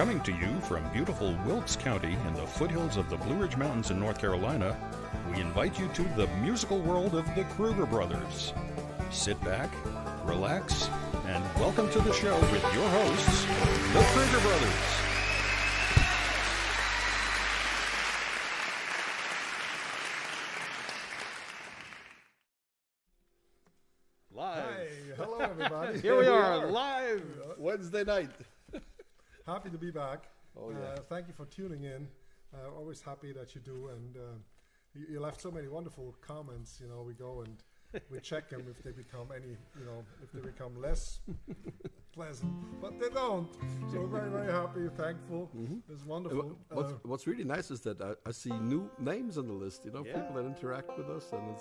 Coming to you from beautiful Wilkes County in the foothills of the Blue Ridge Mountains in North Carolina, we invite you to the musical world of the Kruger brothers. Sit back, relax, and welcome to the show with your hosts, the Kruger brothers. Live. Hi, hello everybody. Here we are, live. Wednesday night. Happy to be back. Oh, yeah. Thank you for tuning in. Always happy that you do, and you left so many wonderful comments. You know, we go and we check them if they become if they become less pleasant, but they don't. So we're very, very happy, thankful. It's wonderful. What's really nice is that I see new names on the list. You know, Yeah. people that interact with us, and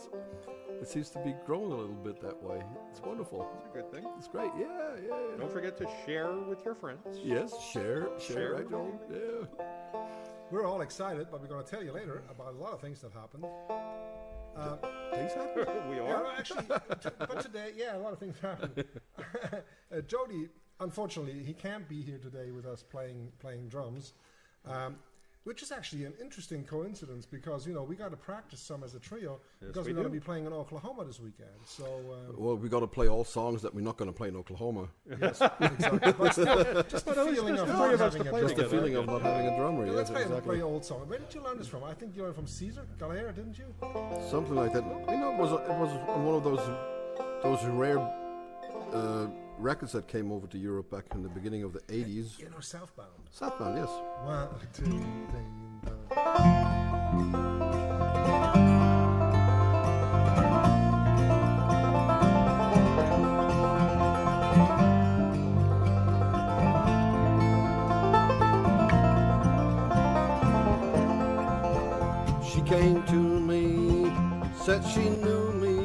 it seems to be growing a little bit that way. It's wonderful. It's a good thing. It's great. Yeah. Don't forget to share with your friends. Yes, share, Share, right, Joel? Yeah. We're all excited, but we're going to tell you later about a lot of things that happened. Things happen. We Yeah, are. well, actually, but today, a lot of things happened. Jody, unfortunately, he can't be here today with us playing drums, which is actually an interesting coincidence because we got to practice some as a trio because we we're going to do. be playing in Oklahoma this weekend. So Well, we got to play all songs that we're not going to play in Oklahoma. yes, exactly. But still, just the feeling of just not three of us having to a play Just the drummer. feeling of not having a drummer. Yeah, Yes, let's play a exactly. very old song. Where did you learn this from? I think you learned from Caesar Gallagher, didn't you? Something like that. It was on one of those rare records that came over to Europe back in the beginning of the 80s. Southbound. Southbound, yes. 1, 2, 3. She came to me, said she knew me,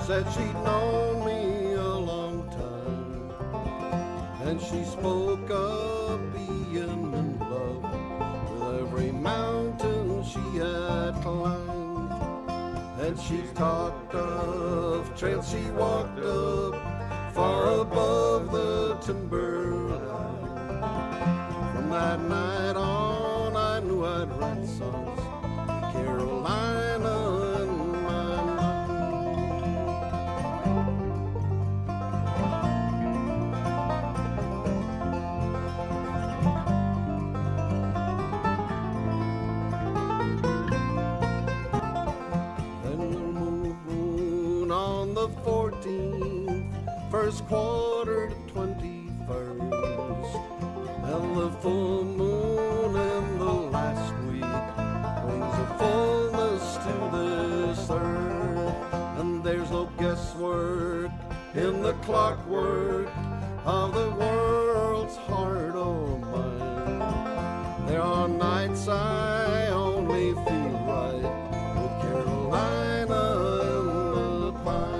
said she'd known me a long time. And she spoke of being in love with every mountain she had climbed. And she talked of trails she walked up far above the timberline. From that night on, I knew I'd write songs, Carolina in my Then the moon on the 14th, first quarter to 21st, and the full moon in the last week brings a fullness to this earth. And there's no guesswork in the clockwork of the world's heart or mind. There are nights I only feel right with Carolina in the pine.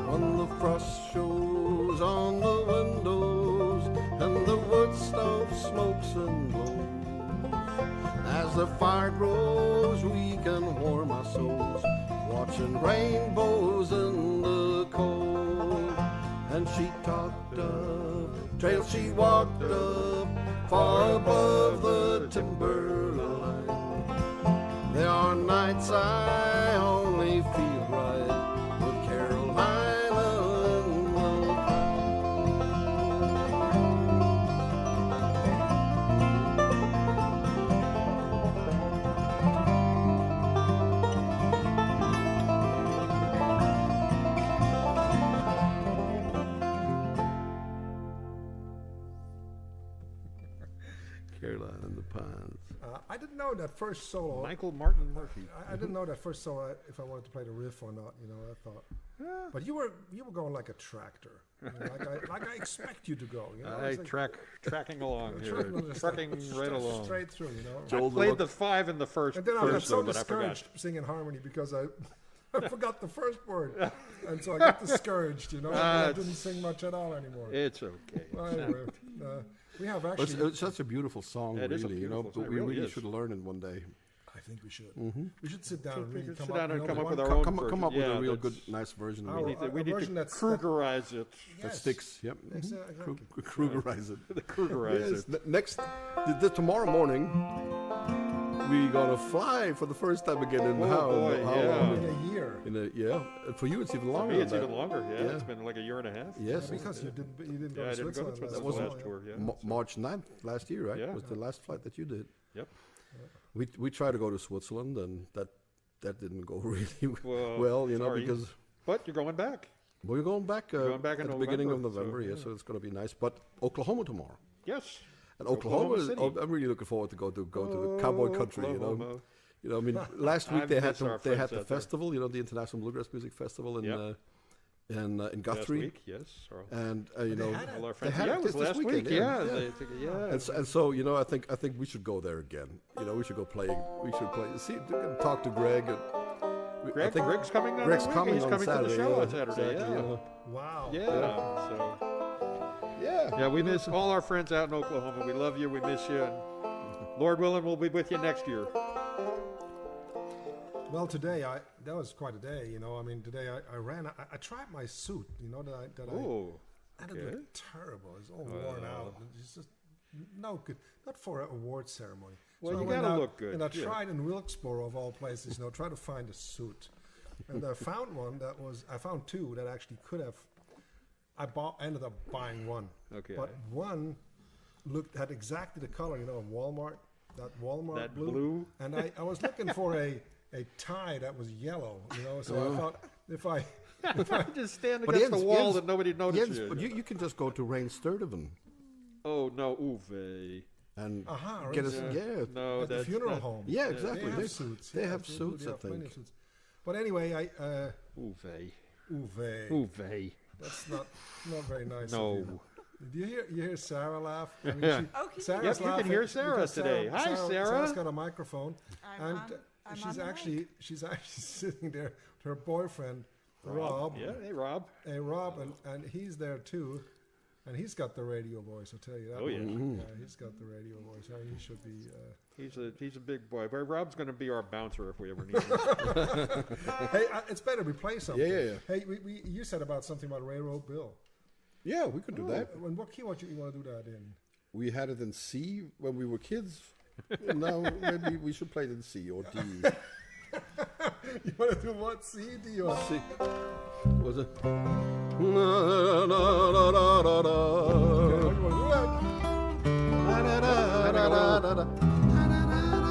When the frost shows on the windows and the wood stove smokes and glows, as the fire grows we can warm our souls, watching rainbows in the cold. And she talked of trails she walked up far above the timberline. There are nights I only feel right with Carolina in the Caroline and the Pines. I didn't know that first solo. Michael Martin Murphy. I didn't know that first solo if I wanted to play the riff or not. You know, I thought. Yeah. But you were going like a tractor, you know, like I expect you to go. You know, I It's like tracking along here, tracking trucking right along. straight through. You know. Joel, I played the 5 in the first And then I got verse, so though, but I forgot. discouraged singing harmony because I forgot the first word, and so I got discouraged. You know, and I didn't sing much at all anymore. It's okay. Well, anyway, we have But actually. it's such a beautiful song, It is a really. You know, beautiful but song. we It really really is. should learn it one day. I think we should. We should sit down and We really could come sit up, down and you know, come up one with our co- own Come version. up with Yeah, a real that's- good, nice version of Our- it. We need version to that's- Krugerize it. That Yes. sticks. Yep. Exactly. Krugerize it. The Krugerize Yes. it. Next, tomorrow morning, we gonna fly for the first time again in Oh, how boy, yeah. long? In a year. And for you, it's even For longer. me, it's than even that. longer. Yeah, Yeah. it's been like a year and a half. Yes. Because you didn't go Yeah, I to didn't go to Switzerland. Switzerland. That was the a- last tour. Yeah. March 9th last year, right? Yeah. Was the last flight that you did. Yep. We tried to go to Switzerland, and that didn't go really Well, well, you know, sorry. because But you're going back. we're going back, going back at in the beginning of November, November. so, Yeah, so it's going to be nice. But Oklahoma tomorrow, Yes. and Oklahoma is, City. I'm really looking forward to go to the cowboy country. Oklahoma. You know, I mean, last week I they had miss our the friends out there. festival, you know, the International Bluegrass Music Festival in Yep. in Last Guthrie, week, yes. Or and you know, had it. all our they friends. had Yeah, it it was this last weekend, week. yeah. Yeah. And so you know, I think we should go there again. You know, we should go play. We should play. See, talk to Greg. And I Greg, think Greg's coming on. Greg's that week. coming He's on coming Saturday. to the show yeah, on Saturday. exactly, Yeah. you know. Wow. Yeah. So Yeah. we miss all our friends out in Oklahoma. We love you. We miss you. And Lord willing, we'll be with you next year. Well, today that was quite a day. You know, I mean, today I ran. I tried my suit. You know that Oh. I it okay. looked terrible. It's all worn out. It's just no good. Not for an award ceremony. Well, I you went gotta out look good, And I yeah. tried in Wilkesboro of all places. You know, try to find a suit, and I found one that was. I found two that actually could have. Ended up buying one. Okay. But one had exactly the color, you know, of Walmart. That Walmart That blue? And I was looking for a tie that was yellow, you know. So I thought if I Just stand But against the Jens- wall Jens- that nobody notices Jens, you. but you can just go to Rain Sturtevant Oh no, Uwe. and Aha, get us. Rain- Yeah. No, at the that's funeral not- home. Yeah, exactly. They have suits. They yeah, have do. suits, They I have plenty think. of suits. But anyway, Uwe. Uwe. That's not very nice. Of No. you. Do you hear Sarah laugh? I mean, Yeah. Sarah's Yep, you can laughing hear Sarah because today. Hi, Sarah. Sarah's got a microphone, I'm and on she's the actually sitting there. Her boyfriend, Rob. Yeah, hey Rob. Hey, Rob, and he's there too, and he's got the radio voice. I'll tell you that. Oh, yeah. Yeah, he's got the radio voice. I mean, he should be. He's a big boy. But Rob's going to be our bouncer if we ever need him. Hey, it's better we play something. Yeah. Hey, you said about something about Railroad Bill. Yeah, we could do that. And what key you want to do that in? We had it in C when we were kids. Now maybe we should play it in C or D. You want to do what? C, D, or C. Was it? Na, na, na, na, na, na. Okay, what you want to do that? Na, na, na, na, na, na, na.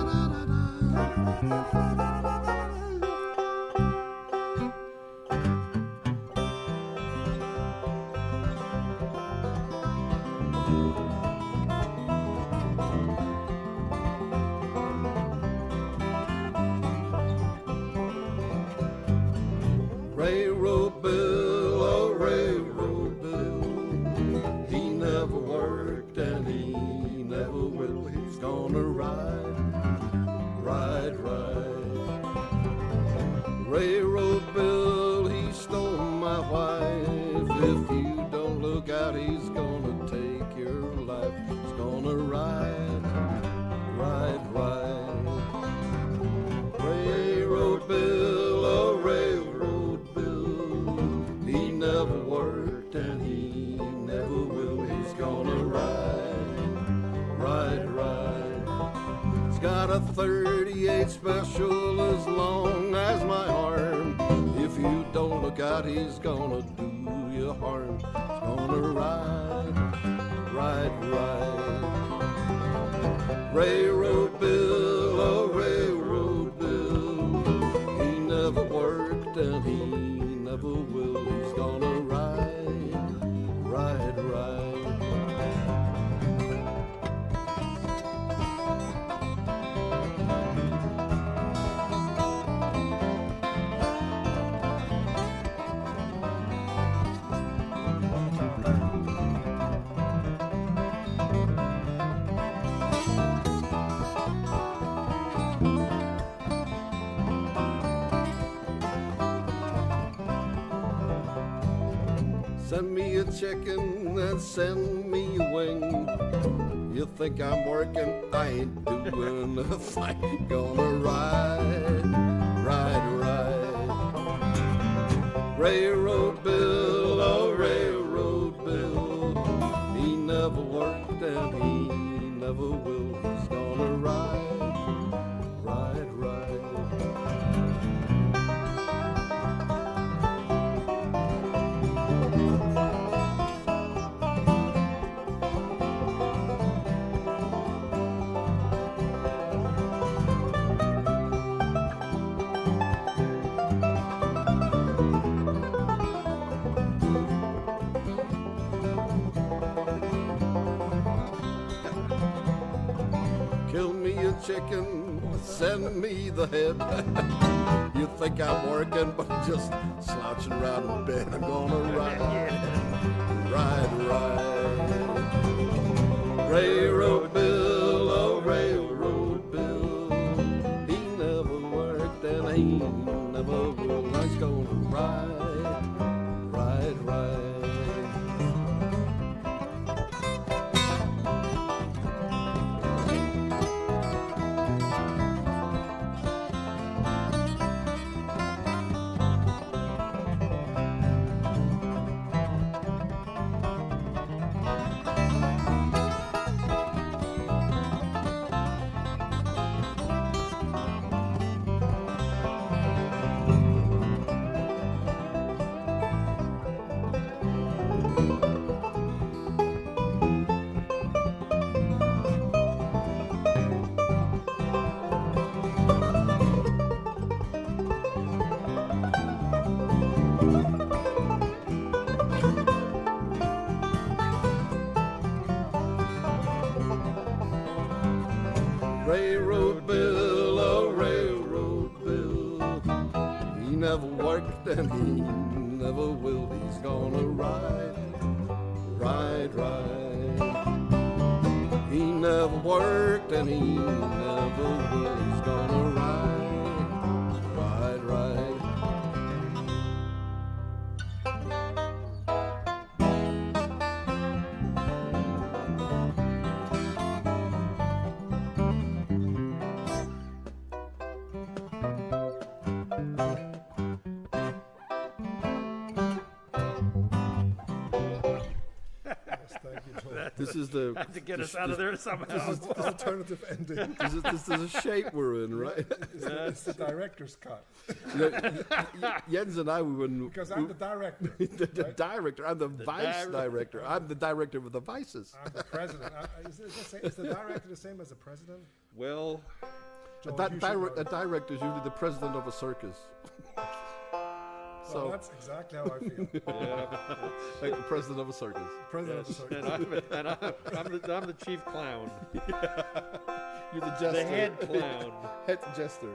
Railroad bill, oh railroad bill. He never worked and he never will. He's gonna ride. Railroad bill, he stole my wife. If you don't look out, he's gonna take your life. He's gonna ride. Railroad bill, oh railroad bill. He never worked and he never will. He's gonna ride. He's got a 38 special as long as my arm. If you don't look out, he's gonna do you harm. He's gonna ride. Railroad bill, oh railroad bill. He never worked and he never will. He's gonna ride. Send me a chicken and send me a wing. You think I'm working? I ain't doing a thing. Gonna ride, ride, ride. Railroad Bill, oh Railroad Bill. He never worked and he never will. He's gonna ride, ride, ride. Kill me a chicken, send me the head. You think I'm working, but I'm just slouching around in bed. I'm gonna ride, ride, ride. Railroad Bill, oh Railroad Bill. He never worked and he never will. He's gonna ride, ride, ride. Railroad Bill, oh Railroad Bill. He never worked and he never will. He's gonna ride, ride, ride. He never worked and he never will. He's gonna ride, ride, ride. This is the Have to get us out of there somehow. This is alternative ending. this is the shape we're in, right? It's the director's cut. Jens and I, we wouldn't. Because I'm the director. the right? director. I'm the vice director. I'm the director of the vices. I'm the president. Is the director the same as the president? Well, Joel, A you should know. director is usually the president of a circus. Well, that's exactly how I feel. yeah. Like the president of a circus. President of the And circus. I'm the chief clown, You're the jester. the head clown. Head jester.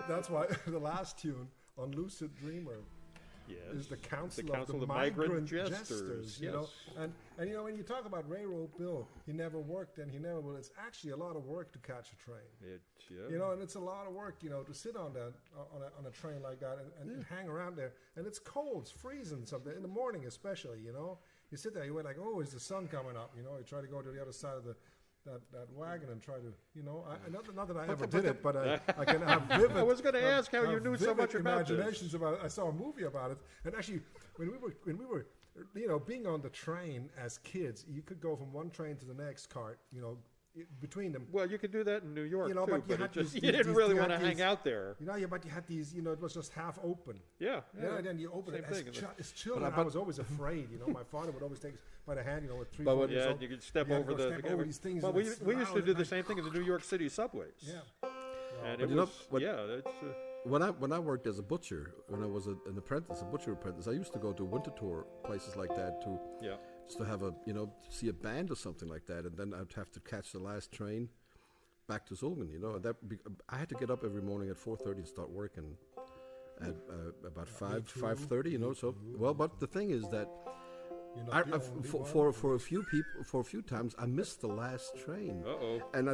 That's why the last tune on Lucid Dreamer Yes. is the Council, Council of the of Migrant Migrant Jesters, you know, yes. and you know when you talk about Railroad Bill, he never worked and he never will. It's actually a lot of work to catch a train, you know, and it's a lot of work, you know, to sit on that on a train like that and hang around there, and it's cold, it's freezing something in the morning especially, you know. You sit there, you wait like, oh, is the sun coming up? You know, you try to go to the other side of that wagon and try to, you know, not that I ever did it, but I can have vivid. I was going to ask how you knew so vivid much about imaginations this. about it. I saw a movie about it, and actually, when we were, you know, being on the train as kids, you could go from one train to the next cart, you know, between them. Well, you could do that in New York, You know, too, but you had it just, these- you didn't these- really you want to had hang these- out there. You know, yeah, but you had these, you know, it was just half open. Yeah. Yeah, and then you open Same it. As thing. as children, I was always afraid. You know, my father would always take us by the hand. You know, with 3, 4 years Yeah, old. you could step You had over to go the. step over these things. Well, and we it's used to loud do and the same thing in the New York City subways. Yeah. And But it you know, was, what- yeah, that's. When I worked as a butcher, when I was an apprentice, a butcher apprentice, I used to go to winter tour places like that to Yeah. just to have see a band or something like that, and then I'd have to catch the last train back to Zolgan. You know, I had to get up every morning at 4:30 and start working at about 5:30. You know, so well. But the thing is that You're not the only one. for a few times I missed the last train. Uh-oh. And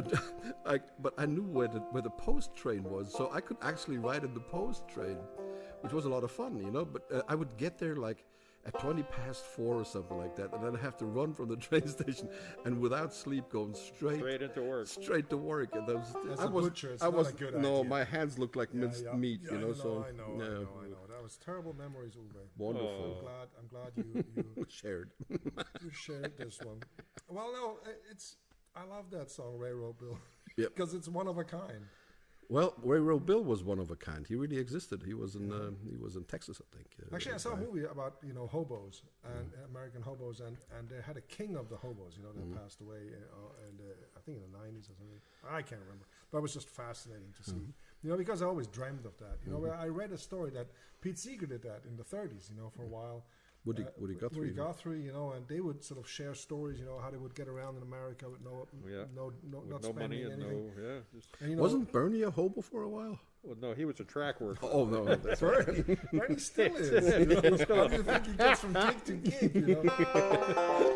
but I knew where the post train was, so I could actually ride in the post train, which was a lot of fun, you know. But I would get there like at 4 or something like that, and then I have to run from the train station and without sleep going straight into work. Straight to work. And That's a butcher. It's not a good no, idea. my hands look like minced meat, Yeah, you know. I know. That was terrible memories, Uwe. Wonderful. I'm glad you Shared. you shared this one. Well, no, I love that song, Railroad Bill, Yep. because it's one of a kind. Well, Railroad Bill was one of a kind. He really existed. He was in Texas, I think. Actually, I saw a movie about hobos and American hobos, and they had a king of the hobos. That passed away, and I think in the 90s or something. I can't remember, but it was just fascinating to see. Because I always dreamed of that. I read a story that Pete Seeger did that in the 30s. For a while. Woody Guthrie, and they would sort of share stories, how they would get around in America with no money and anything. And, wasn't Bernie a hobo for a while? Well, no, he was a track worker. Oh no, that's right. Bernie still is. How do you think he gets from gig to gig?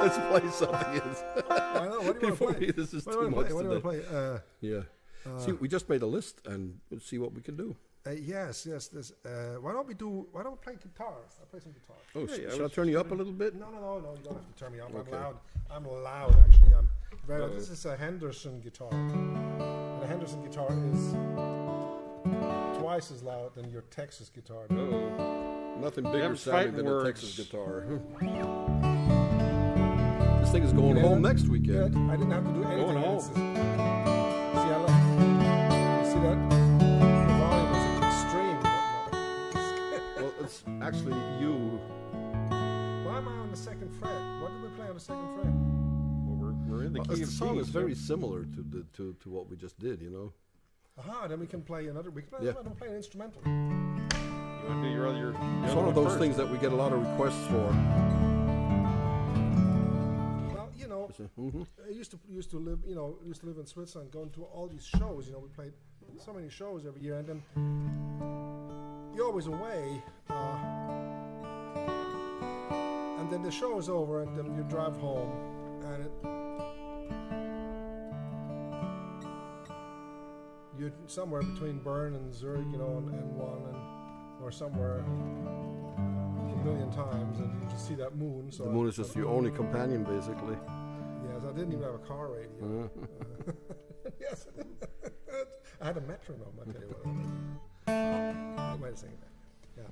Let's play something else. I know. What do you want to play? This is too much What do you today. want to play? Yeah. See, we just made a list, and we'll see what we can do. Yes. This, why don't we play guitar? I'll play some guitar. Oh, should I turn you up a little bit? No. You don't have to turn me up. Okay. I'm loud. Actually, I'm very loud. This is a Henderson guitar. And a Henderson guitar is twice as loud than your Texas guitar. Nothing bigger sounding than words. a Texas guitar. This thing is going home next weekend. Yeah, I didn't have to do anything. Going home. See how loud? You see that? Well, it's actually you. Why am I on the second fret? What did we play on the second fret? Well, we're in the key The of song C, is very similar to what we just did, Then we can play another. We can play an instrumental. You want to do your other? It's one of those things that we get a lot of requests for. Well, I used to live in Switzerland, going to all these shows. We played so many shows every year, and then you're always away, and then the show is over, and then you drive home, and you're somewhere between Bern and Zurich, on N1, or somewhere a million times, and you just see that moon. So The moon is just your only companion, basically. Yes, I didn't even have a car radio. Yes, I had a metronome. I tell you what. Wait a second. Yeah.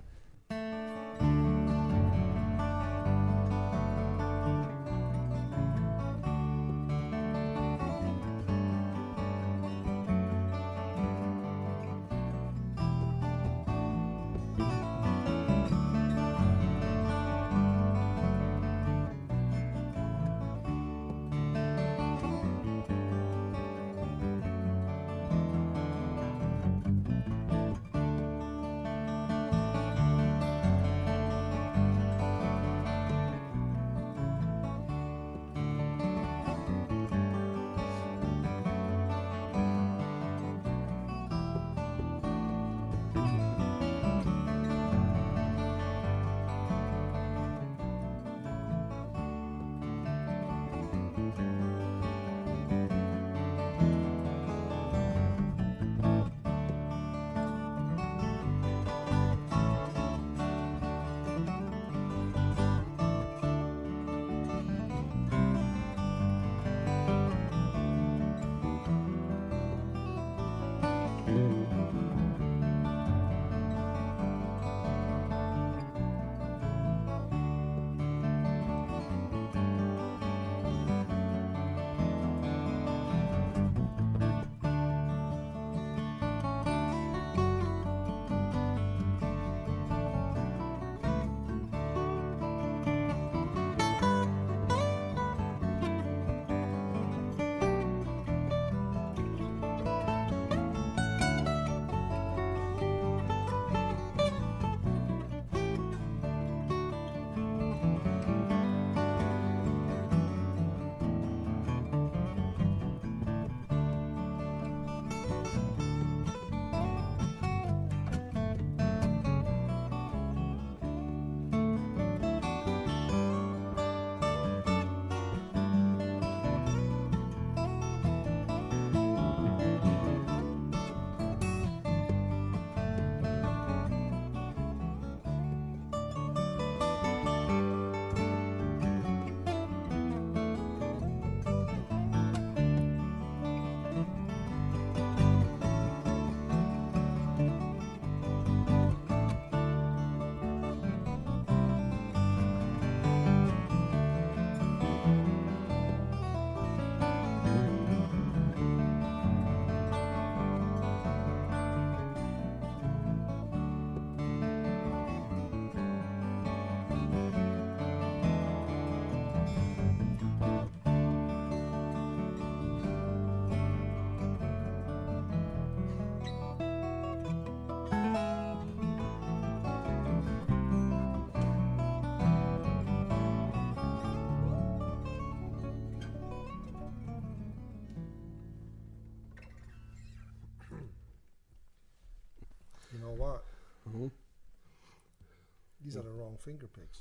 long finger picks.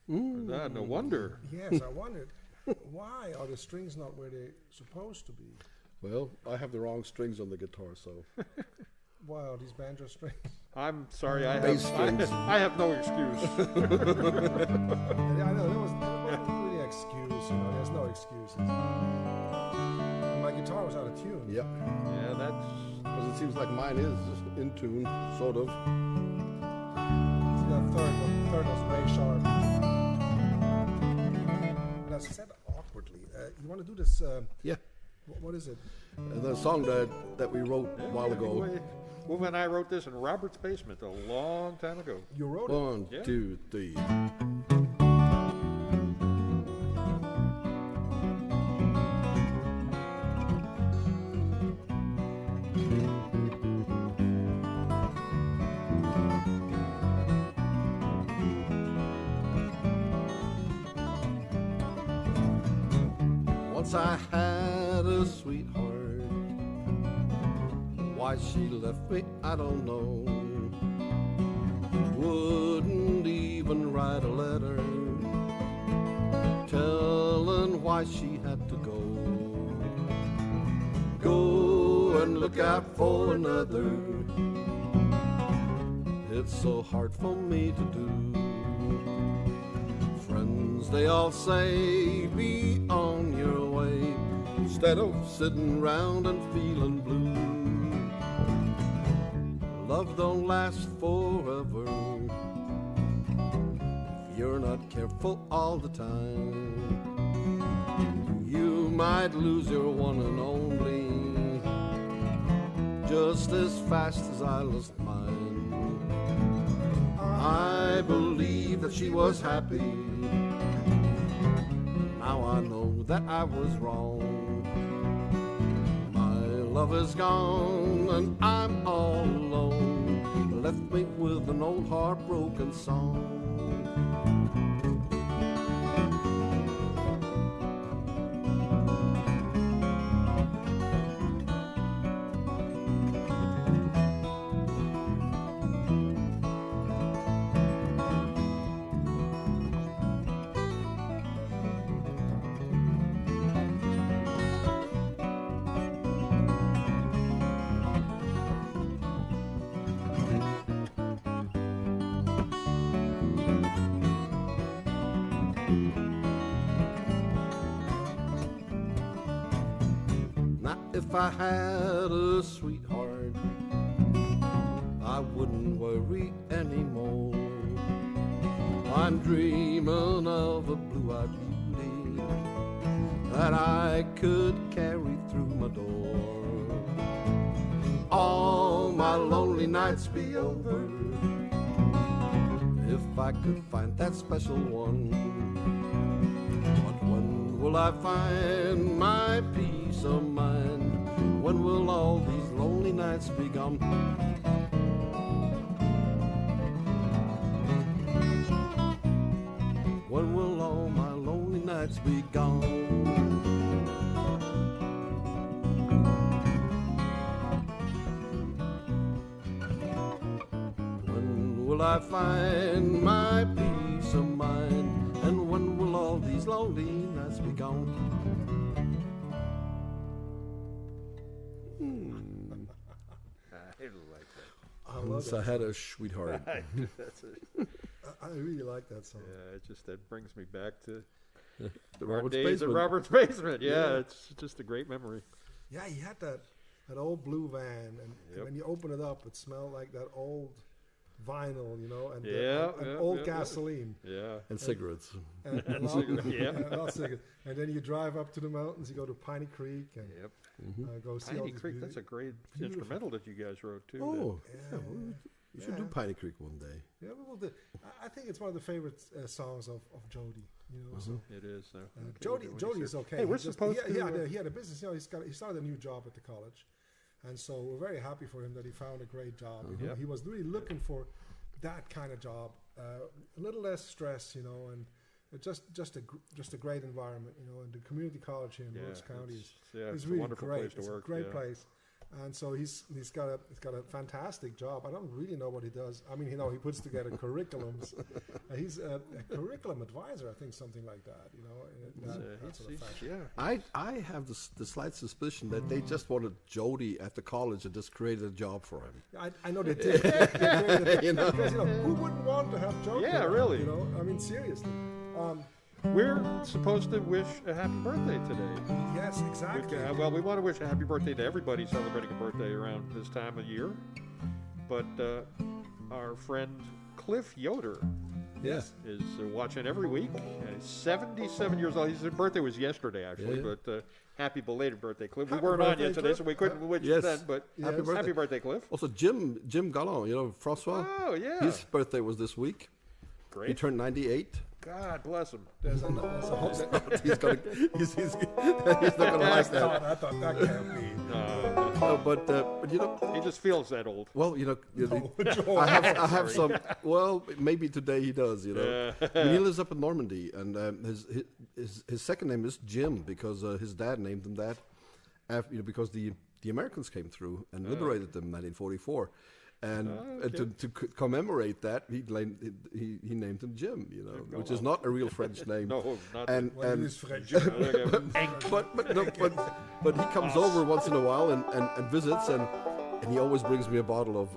No wonder. Yes, I wondered, why are the strings not where they're supposed to be? Well, I have the wrong strings on the guitar, so. Why are these banjo strings? I'm sorry, I Bass strings. have no excuse. I know, there wasn't really an excuse, there's no excuses. And my guitar was out of tune. Yep. Yeah, that's... Because it seems like mine is in tune, sort of. See, that third was way sharp. And I said awkwardly, you want to do this, Yeah. what is it? The song that we wrote a while ago. Anyway, Wolf and I wrote this in Robert's basement a long time ago. You wrote it? 1, Yeah. 2, 3. Once I had a sweetheart. Why she left me, I don't know. Wouldn't even write a letter telling why she had to go. Go and look out for another. It's so hard for me to do. Friends, they all say, be on your way, instead of sitting round and feeling blue. Love don't last forever if you're not careful all the time. You might lose your one and only just as fast as I lost mine. I believe that she was happy. Now I know that I was wrong. My love is gone and I'm all alone. Left me with an old heartbroken song. If I had a sweetheart, I wouldn't worry anymore. I'm dreaming of a blue-eyed beauty that I could carry through my door. All my lonely nights be over if I could find that special one. But when will I find my peace of mind? When will all these lonely nights be gone? When will all my lonely nights be gone? When will I find my peace of mind? And when will all these lonely nights be gone? Once I had a sweetheart. I really like that song. Yeah, that brings me back to The our Robert's days basement. at Robert's basement. Yeah, Yeah. it's just a great memory. Yeah, he had that old blue van, and Yep. when you open it up, it smelled like that old vinyl, and, Yeah, and yeah, old yeah, gasoline. Yeah. And cigarettes. And, Yeah. not cigarettes. And then you drive up to the mountains, you go to Piney Creek, and Yep. go see all Piney these Creek, that's a great beautiful- instrumental that you guys wrote too. Oh, Yeah, yeah, well, we should do yeah. Piney Creek one day. Yeah, we will do. I think it's one of the favorite songs of Jody. So. It is. Jody is okay. Hey, we're He just- supposed he, to. he had a business. He started a new job at the college, and so we're very happy for him that he found a great job. Yep. He was really looking for that kind of job, a little less stress, and just a great environment, and the community college here in Wilkes County is it's a really wonderful great. place to It's work. a great yeah. place. And so he's got a fantastic job. I don't really know what he does. I mean, he puts together curriculums. He's a curriculum advisor, I think, something like that. That sort of fashion. I have the slight suspicion that they just wanted Jody at the college and just created a job for him. I know they did. Because who wouldn't want to have Jody? Yeah, really. I mean, seriously. We're supposed to wish a happy birthday today. Yes, exactly. Well, we want to wish a happy birthday to everybody celebrating a birthday around this time of year. But our friend Cliff Yoder is watching every week. He's 77 years old. His birthday was yesterday, actually. Yeah. But happy belated birthday, Cliff. We weren't on yet today, so we couldn't wish you then. But happy birthday, Cliff. Also, Jim Gallon, Francois. Oh, yeah. His birthday was this week. Great. He turned 98. God bless him. There's a whole he's not going to like that. I thought that can't be. No, but he just feels that old. Well, I have some. Well, maybe today he does. I mean, he lives up in Normandy, and his second name is Jim because his dad named him that, because the Americans came through and liberated them in 1944. And to commemorate that, he named him Jim, which is not a real French name. No, not. And French. but he comes over once in a while and visits, and he always brings me a bottle of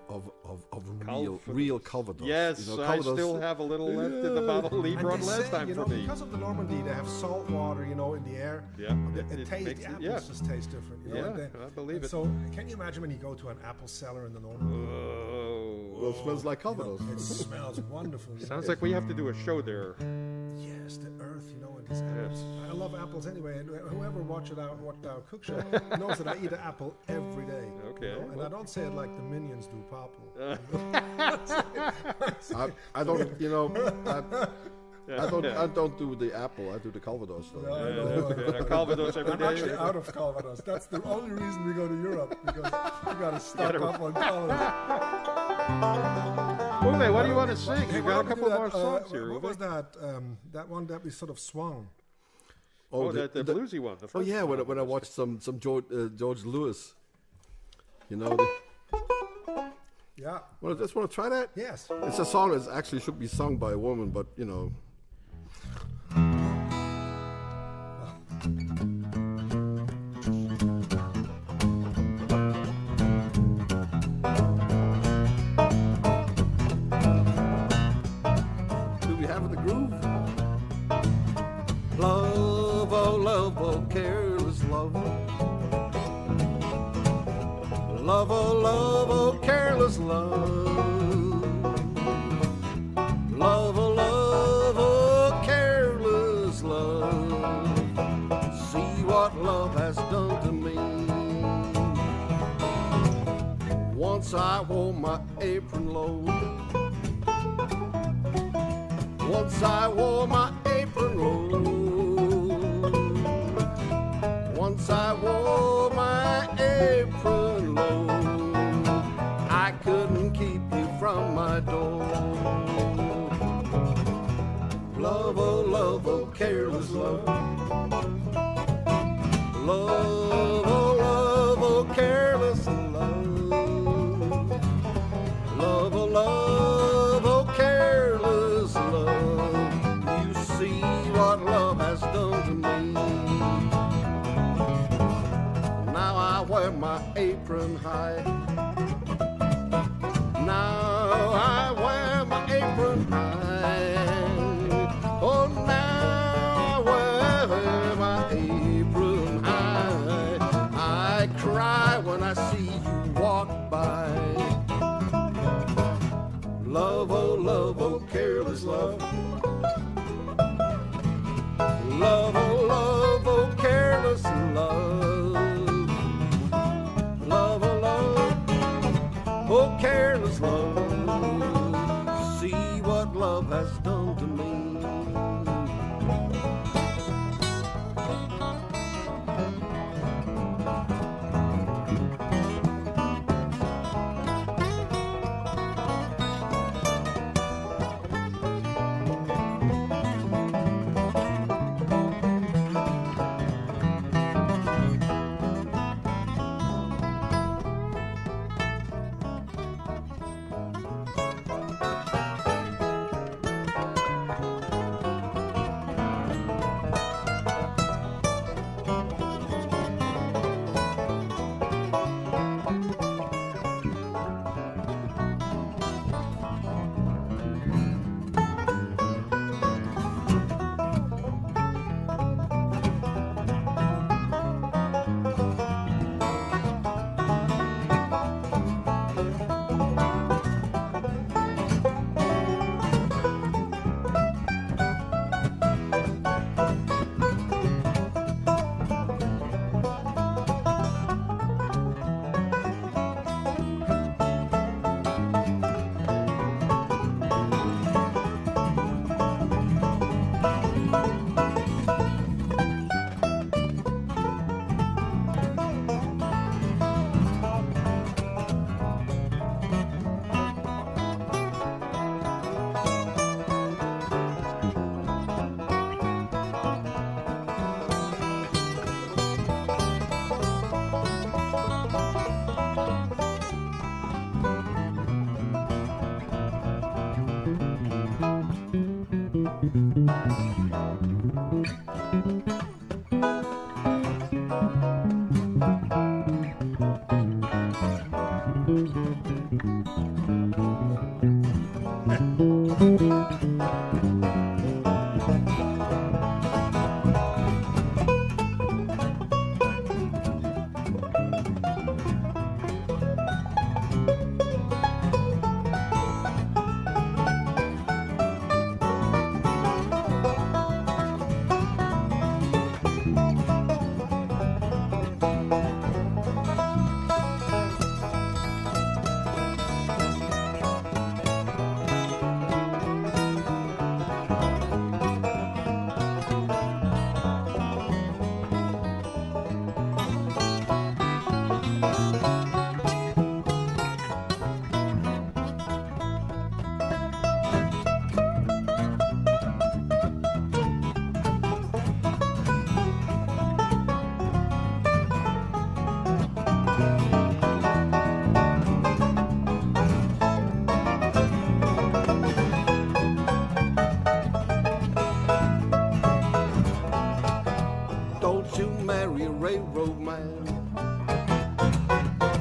real Calvados. Yes, I still have a little left in the bottle he brought last time for me. Because of the Normandy, they have salt water, in the air. Yeah, the apples just taste different. I believe it. So, can you imagine when you go to an apple cellar in the Normandy? Well, it smells like Calvados. It smells wonderful. Sounds like we have to do a show there. Yes, the earth, and these apples. I love apples anyway, and whoever watched our Cook show knows that I eat an apple every day. Okay. And I don't say it like the Minions do, Pablo. I don't do the apple. I do the Calvados. Calvados every day. I'm actually out of Calvados. That's the only reason we go to Europe, because we got to stock up on Calvados. Uwe, what do you want to sing? You've got a couple more songs here. What was that? That one that we sort of swung. The bluesy one. The first one. When I watched some George Lewis. Yeah. Well, just want to try that? Yes. It's a song that actually should be sung by a woman, but Do we have the groove? Love, oh, careless love. Love, oh, careless love. Love, oh, careless love. See what love has done to me. Once I wore my apron low. Once I wore my apron low. Once I wore my apron low. I couldn't keep you from my door. Love, oh, careless love. Love, oh, careless love. Love, oh, careless love. You see what love has done to me. Now I wear my apron high. Now I wear my apron high. Oh, now I wear my apron high. I cry when I see you walk by. Love, oh, careless love. Love, oh, careless love. Love, oh, careless love. See what love has done to me.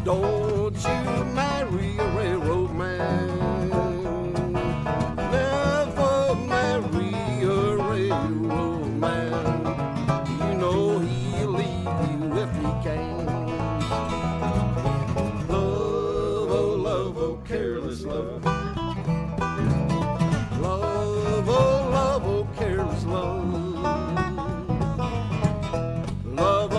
Don't you marry a railroad man. Never marry a railroad man. You know he'll leave you if he can. Love, oh love, oh careless love. Love, oh careless love. Love,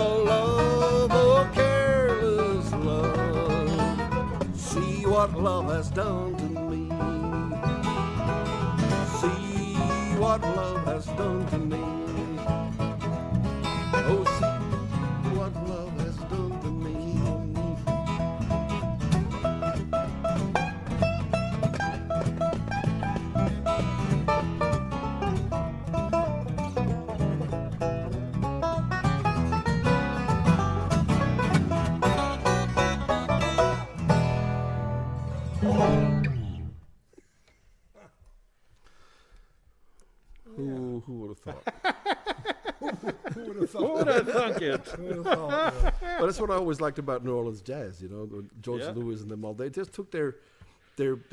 oh careless love. See what love has done to me. See what love has done to me. Oh, see what love has done to me. Who would have thought? Who would have thought? Who would have thunk it? Who would have thought? Yeah. But that's what I always liked about New Orleans jazz, you know, George Yeah. Lewis and them all. They just took their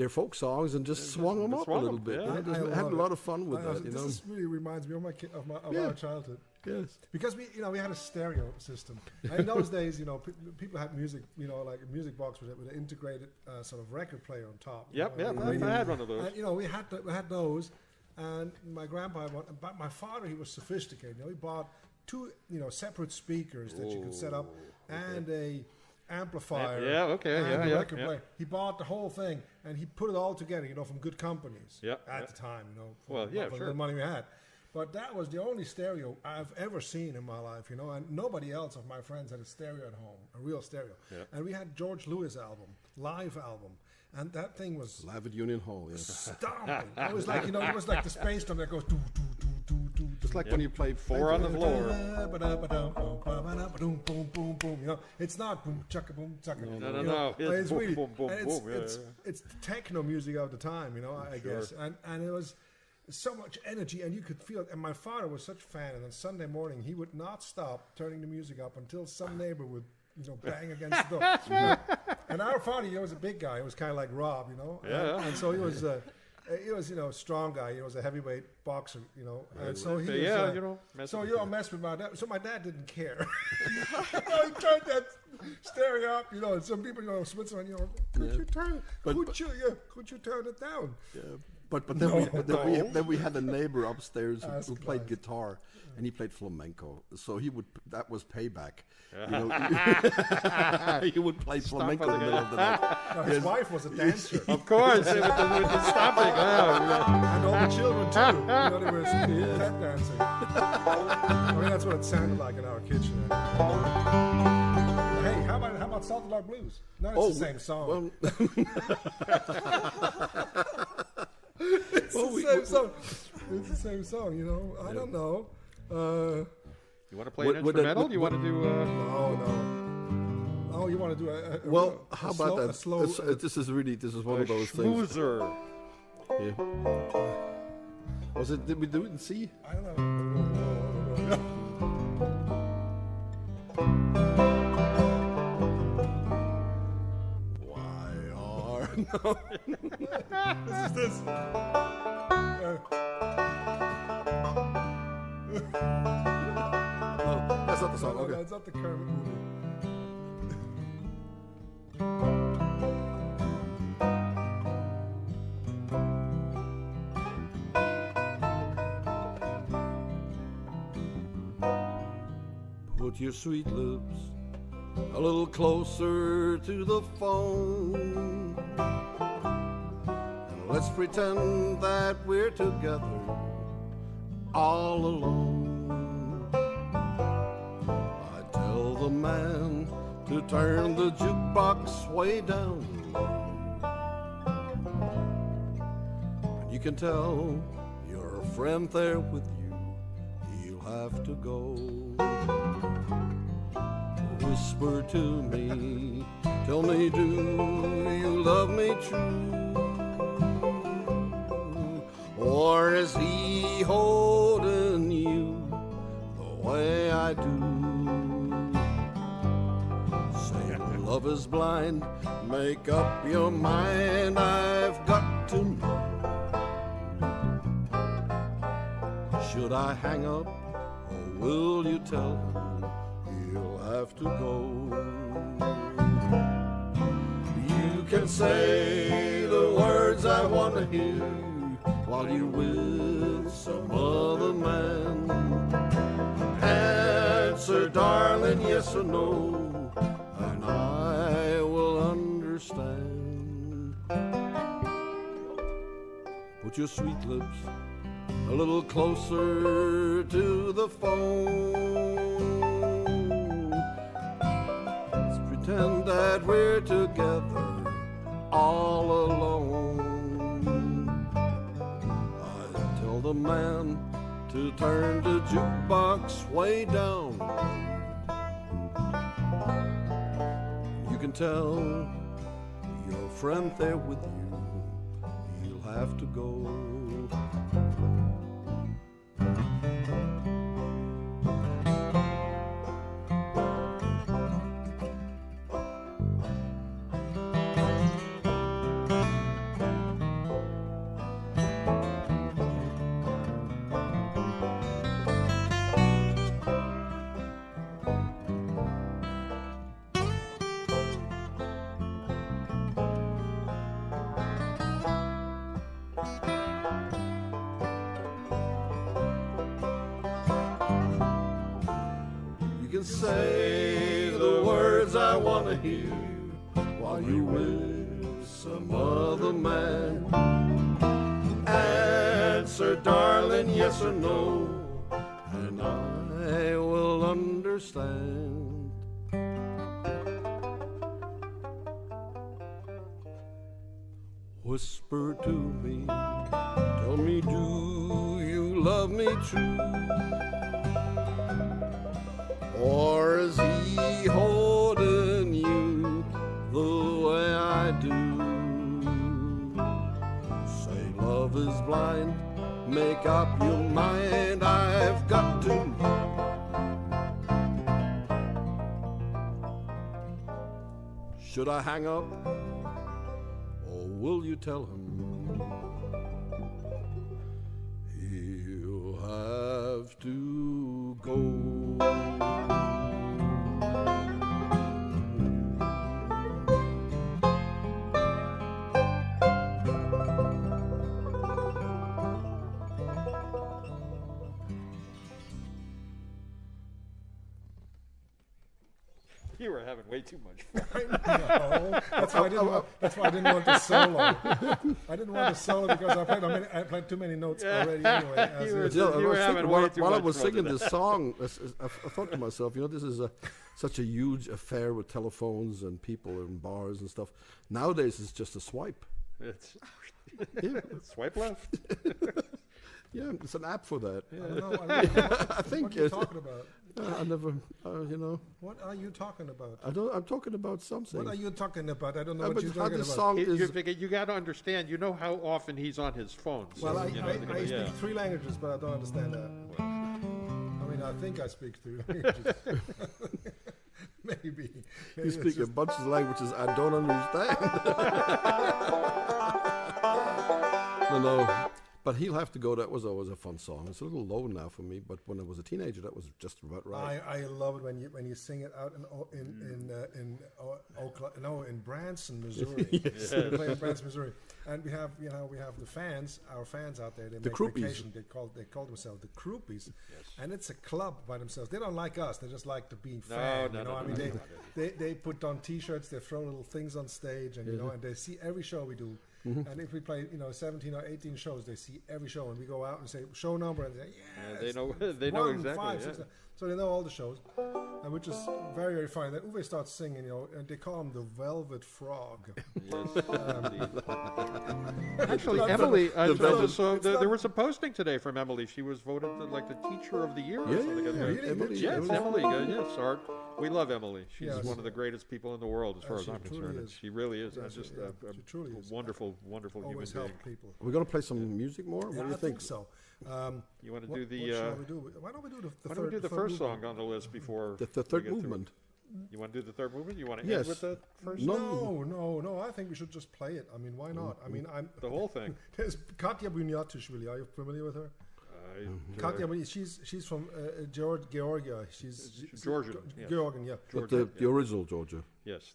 folk songs and just swung them up a swung little 'em, bit. yeah. You know, just I had love a lot it. of fun with that, you know. This really reminds me of of Yeah. our childhood. Yes. Because we had a stereo system. And in those days, people had music, like a music box with an integrated sort of record player on top. Yep, like a I radio. had one of those. And we had those. And my grandpa had one. But my father, he was sophisticated. He bought two, separate speakers that you could set up, and a amplifier. Yeah, okay, and yeah, a yeah, record yeah. player. He bought the whole thing, and he put it all together, from good companies. Yeah, At yeah. the time, Well, yeah, for sure. the money we had. But that was the only stereo I've ever seen in my life, and nobody else of my friends had a stereo at home, a real stereo. Yeah. And we had George Lewis live album, and that thing was Live at Union Hall, yes. stomping. It was like, it was like the space drum that goes do do do do do. Just like when you play Four on the floor. Boom, boom, boom. It's not boom, chugga, boom, chugga. No. It's boom, really, boom, boom, and boom. Yeah, it's techno music of the time, I Sure. guess, and it was so much energy, and you could feel it. And my father was such a fan, and on Sunday morning he would not stop turning the music up until some neighbor would, bang against the door. And our father, he was a big guy. He was kind of like Rob, Yeah. and so he was a strong guy. He was a heavyweight boxer, and so he was, mess so with you don't mess with my dad. So my dad didn't care. He turned that stereo up, and some people, Switzerland, could you turn it down? Yeah. But then we had a neighbor upstairs who played guitar, and he played flamenco. So that was payback. He would play flamenco in the middle of the night. No, his wife was a dancer, Of course, with the stopping. and all the children too. They were tap dancing. I mean, that's what it sounded like in our kitchen. Hey, how about Salted Log Blues? No, it's the same song. It's the same song. It's the same song, I don't know. You want to play an instrumental? You want to do... No. Oh, you want to do a how about that? A slow, This is one of those things. schmoozer. Yeah. Did we do it in C? I don't know. Why are no? This is this. No, that's not the song. No, Okay. it's not the Kermit movie. Put your sweet lips a little closer to the phone, and let's pretend that we're together all alone. I tell the man to turn the jukebox way down low, and you can tell your friend there with you, he'll have to go. Whisper to me, tell me, do you love me true? Or is he holding you the way I do? Say, love is blind. Make up your mind, I've got to know. Should I hang up, or will you tell him he'll have to go? You can say the words I want to hear while you're with some other man. Answer, darling, yes or no, and I will understand. Put your sweet lips a little closer to the phone. Let's pretend that we're together all alone. I tell the man to turn the jukebox way down. You can tell your friend there with you, he'll have to go. Say the words I want to hear while you're with some other man. Answer, darling, yes or no, and I will understand. Whisper to me, tell me, do you love me true? Or is he holding you the way I do? Say love is blind, make up your mind, I've got to know. Should I hang up, or will you tell him he'll have to go? You were having way too much fun. No, that's why I didn't want to solo. I didn't want to solo because I played too many notes already anyway. While I was singing this song, I thought to myself, this is such a huge affair with telephones and people and bars and stuff. Nowadays, it's just a swipe. It's swipe left. Yeah, it's an app for that. Yeah. I don't know. I think. What are you talking about? I never, What are you talking about? I'm talking about something. What are you talking about? I don't know what you're talking about. Song you got to understand. You know how often he's on his phone. Well, I speak 3 languages, but I don't understand that. I mean, I think I speak 3 languages. Maybe. You speak a bunch of languages I don't understand. No. But he'll have to go. That was always a fun song. It's a little low now for me, but when I was a teenager, that was just about right. I love it when you sing it out in Branson, Missouri. Yes. We play in Branson, Missouri, and we have the fans, our fans out there. They the make Krupies. Vacation. They call themselves the Krupies, and it's a club by themselves. They don't like us. They just like to be fan. They put on T-shirts. They throw little things on stage, and and they see every show we do. Mm-hmm. And if we play, 17 or 18 shows, they see every show, and we go out and say show number, and they say, they know exactly. 5, 6, so they know all the shows, and which is very, very funny. Then Uwe starts singing, and they call him the Velvet Frog. Yes. Actually, Emily, there was a posting today from Emily. She was voted the teacher of the year. Or something. Really? Emily. Yes, Emily. Yes, we love Emily. She's one of the greatest people in the world, as far as I'm concerned. She really is. Yes, Just a wonderful human Always being. help people. We're going to play some music more? What do you think? So. You want to do the? What shall we do? Why don't we do the first song on the list before the third movement? You want to do the third movement? You want to Yes. end with the first? No. I think we should just play it. I mean, why not? I mean, The whole thing. there's Katya Bunyatishvili. Are you familiar with her? Katya, she's from Georgia. She's Georgian. Yes. Georgian, yeah. But the original Georgia. Yes.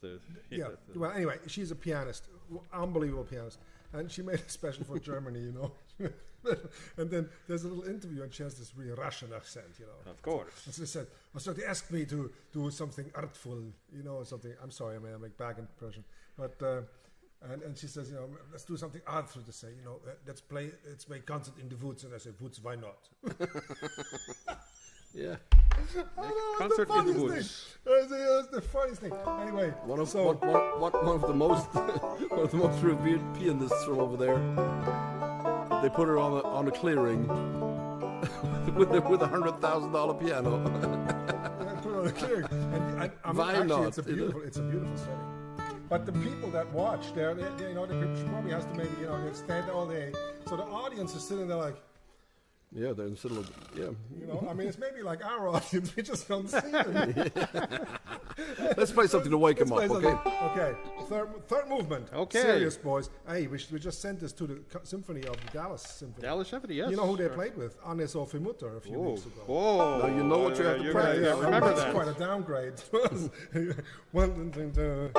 Yeah. Well, anyway, she's a pianist, unbelievable pianist, and she made a special for Germany, you know. And then there's a little interview, and she has this really Russian accent, you know. Of course. And she said, so they asked me to do something artful, you know, something. I'm sorry, I make bad impression, but. And she says, you know, let's do something artful to say, you know, let's make concert in the woods. And I said, woods, why not? Yeah. Concert in the woods. That's the funniest thing. Anyway, One of the most revered pianists from over there. They put her on a clearing with a $100,000 piano. put her on a clearing. And I mean, Why actually, not? it's a beautiful setting. But the people that watch, they you know, she probably has to maybe, you know, they stand all day. So the audience is sitting there like, Yeah, they're in the middle of you know, I mean, it's maybe like our audience. We just don't see them. Let's play something to wake them up, okay? Okay. Third movement. Okay. Serious, boys. Hey, we just sent this to the Symphony of the Dallas Symphony. Dallas Symphony, yes. You know who they played with? Anne Sophie Mutter a few weeks ago. Oh. Now you know what you have to practice. Yeah, remember That's that. quite a downgrade. One, two.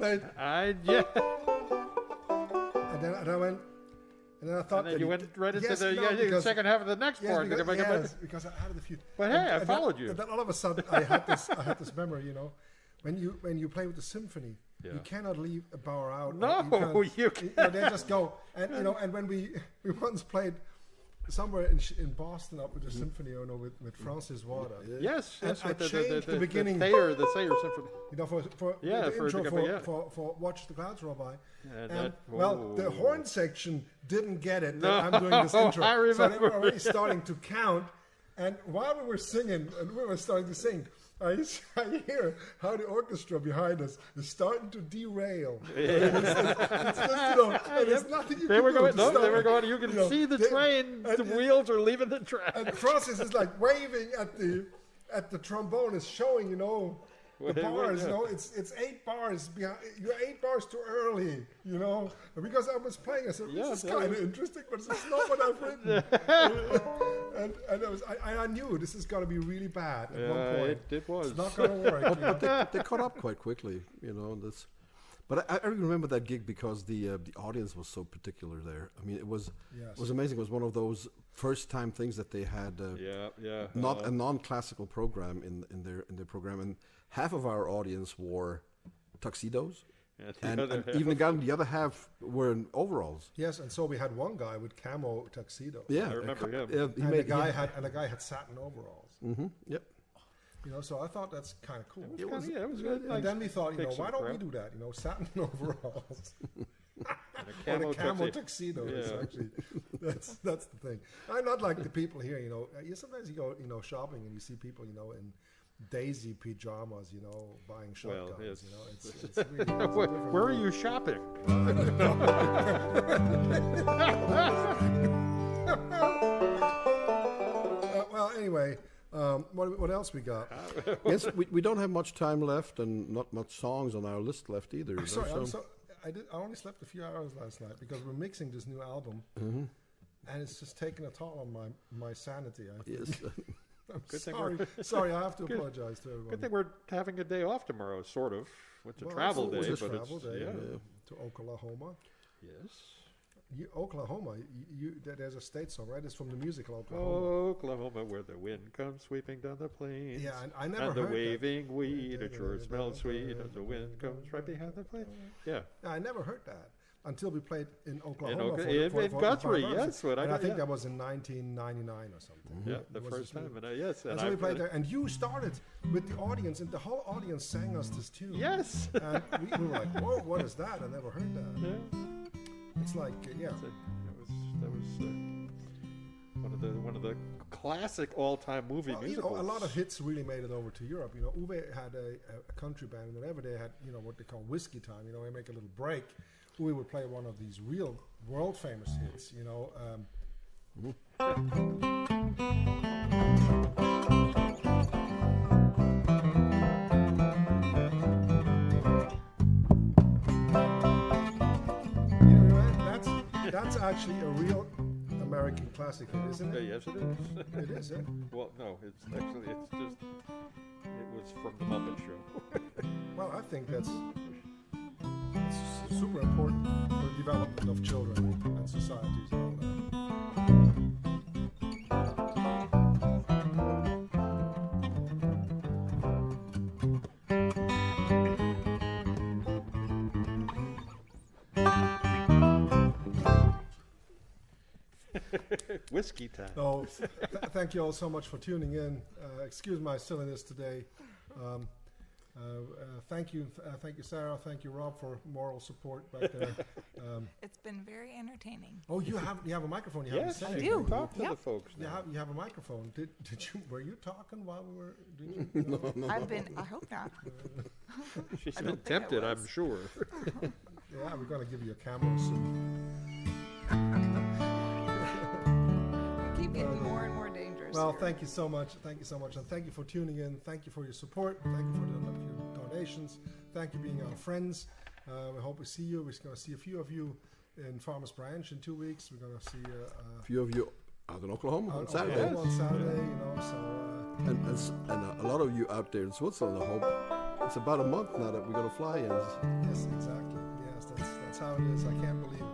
played. Yeah. And then I went, and then I thought And then that you went right into the second half of the next part. Because I had a few. But hey, I followed you. And then all of a sudden, I had this memory. You know, when you play with the symphony, you cannot leave a bar out. No, you can't. They just go, and and when we once played somewhere in Boston up with the symphony, with Francis Water. Yes, and that's I what changed the beginning. The Thayer Symphony. You know, for the intro for Watch the Clouds Roll By. And the horn section didn't get it. No, that I'm doing this intro. I remember. So they were already starting to count. And while we were singing, and we were starting to sing, I hear how the orchestra behind us is starting to derail. There's nothing you can do. They were going. You can see the train. The wheels are leaving the track. And Francis is like waving at the trombone, is showing, the bars. It's 8 bars behind. You're 8 bars too early. Because I was playing, I said, this is kind of interesting, but it's not what I've written. and I knew this is going to be really bad at one point. It was. It's not going to work. But they caught up quite quickly, This, but I remember that gig because the audience was so particular there. I mean, it was amazing. It was one of those first time things that they had. Not a non-classical program in their program, and half of our audience wore tuxedos. And even the other half were in overalls. Yes, and so we had one guy with camo tuxedo. Yeah, I remember him. And the guy had satin overalls. Mm-hmm. Yep. So I thought that's kind of cool. It was good. And then we thought, why don't we do that? Satin overalls. And a camo tuxedo. Actually, that's the thing. I'm not like the people here. Sometimes you go, shopping and you see people, in Daisy pajamas, buying shotguns. Well, yes. It's really where are you shopping? Well, anyway, what else we got? Yes, we don't have much time left, and not much songs on our list left either. I only slept a few hours last night because we're mixing this new album, and it's just taking a toll on my sanity. Yes. I'm sorry, I have to apologize to everyone. Good thing we're having a day off tomorrow, sort of. It's a travel day, it's a travel day to Oklahoma. Yes. Oklahoma, there's a state song, right? It's from the musical Oklahoma. Oklahoma, where the wind comes sweeping down the plains. Yeah, and I never heard the that. waving weed, it sure smells sweet as the wind comes right behind the plains. Yeah. I never heard that until we played in Oklahoma. In Guthrie, yes. I think that was in 1999 or something. Yeah, the first time. And so we played there, and you started with the audience, and the whole audience sang us this tune. Yes. And we were like, whoa, what is that? I never heard that. Yeah. It's like, That was one of the classic all-time movie musicals. A lot of hits really made it over to Europe. Uwe had a country band, and whenever they had, what they call whiskey time, they make a little break. We would play one of these real world famous hits, That's actually a real American classic hit, isn't it? Yes, it is. It is, eh? Well, no, it was from the Muppet Show. Well, I think that's super important for the development of children and societies and all that. Whiskey time. So, thank you all so much for tuning in. Excuse my silliness today. Thank you, Sarah. Thank you, Rob, for moral support back there. It's been very entertaining. Oh, you have a microphone. You Yes, haven't said I anything. do. Talk to the folks now. You have a microphone. Did you? Were you talking while we were? Did you? No. I hope not. She's I been don't think I tempted, I'm was. sure. Yeah, we're gonna give you a camera soon. Keep getting more and more dangerous. Well, here. thank you so much. Thank you so much, and thank you for tuning in. Thank you for your support. Thank you for your donations. Thank you for being our friends. We hope we see you. We're going to see a few of you in Farmers Branch in 2 weeks. We're going to see A few of you out in Oklahoma on Saturday. On Saturday, so. And a lot of you out there in Switzerland, I hope it's about a month now that we're going to fly in. Yes, exactly. Yes, that's how it is. I can't believe it.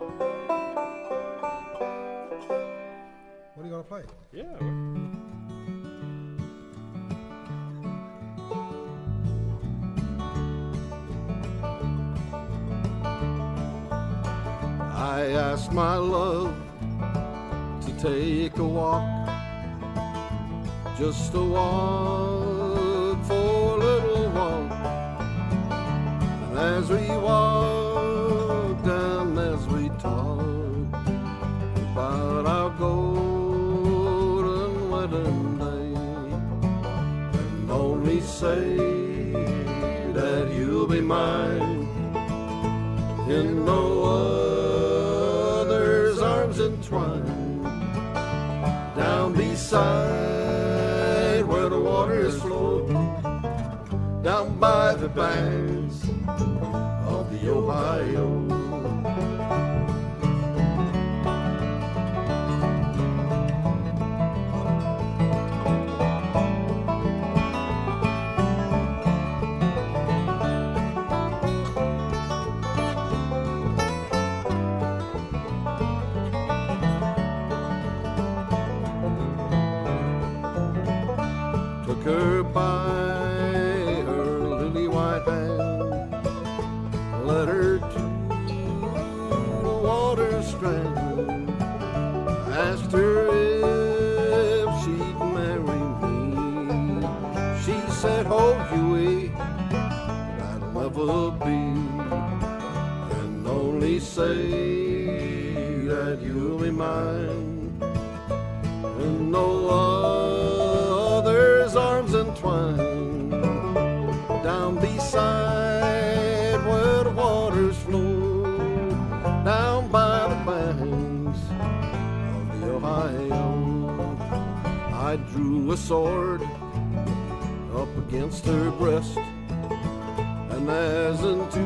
What are you going to play? Yeah. I asked my love to take a walk, just a walk for a little while. And as we walked and as we talked about our golden wedding day, and only say that you'll be mine in no other's arms entwined, down beside where the waters flow, down by the banks of the Ohio. Took her by her lily white hand, led her to the water strand, asked her if she'd marry me. She said, "Oh, Huey, that'll never be, and only say that you'll be mine, and no other's arms entwined, down beside where the waters flow, down by the banks of the Ohio." I drew a sword up against her breast, and as into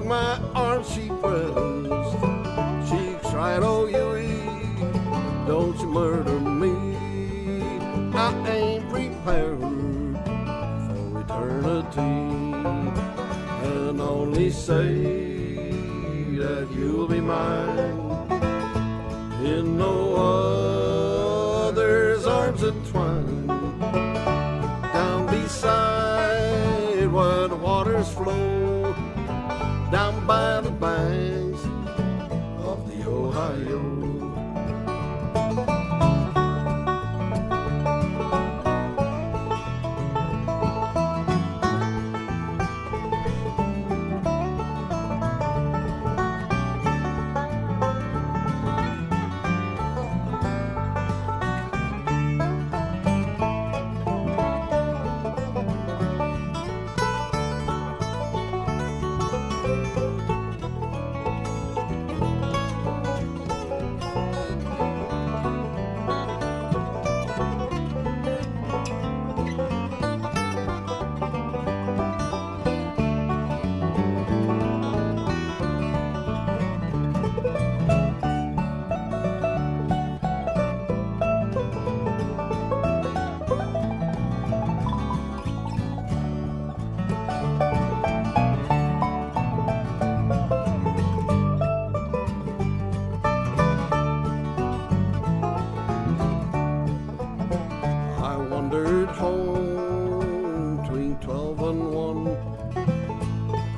my arms she pressed, she cried, "Oh, Huey, don't you murder me. I ain't prepared for eternity, and only say that you'll be mine in no other's arms entwined, down beside where the waters flow, down by the banks of the Ohio."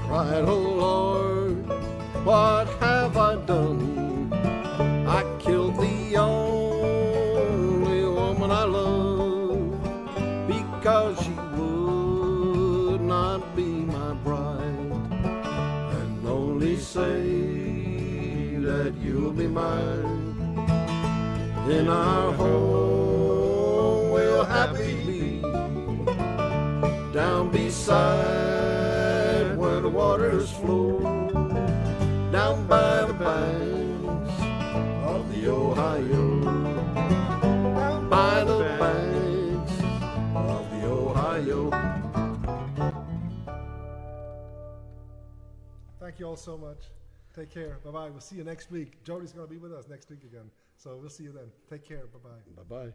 Cried, "Oh Lord, what have I done? I killed the only woman I love because she would not be my bride, and only say that you'll be mine. In our home we'll happily be, down beside where the waters flow, down by the banks of the Ohio, down by the banks of the Ohio." Thank you all so much. Take care. Bye-bye. We'll see you next week. Jody's going to be with us next week again. So we'll see you then. Take care. Bye-bye. Bye-bye.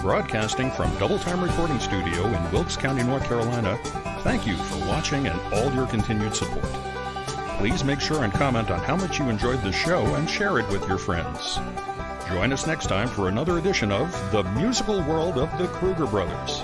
Broadcasting from Double Time Recording Studio in Wilkes County, North Carolina, thank you for watching and all your continued support. Please make sure and comment on how much you enjoyed the show and share it with your friends. Join us next time for another edition of The Musical World of the Kruger Brothers.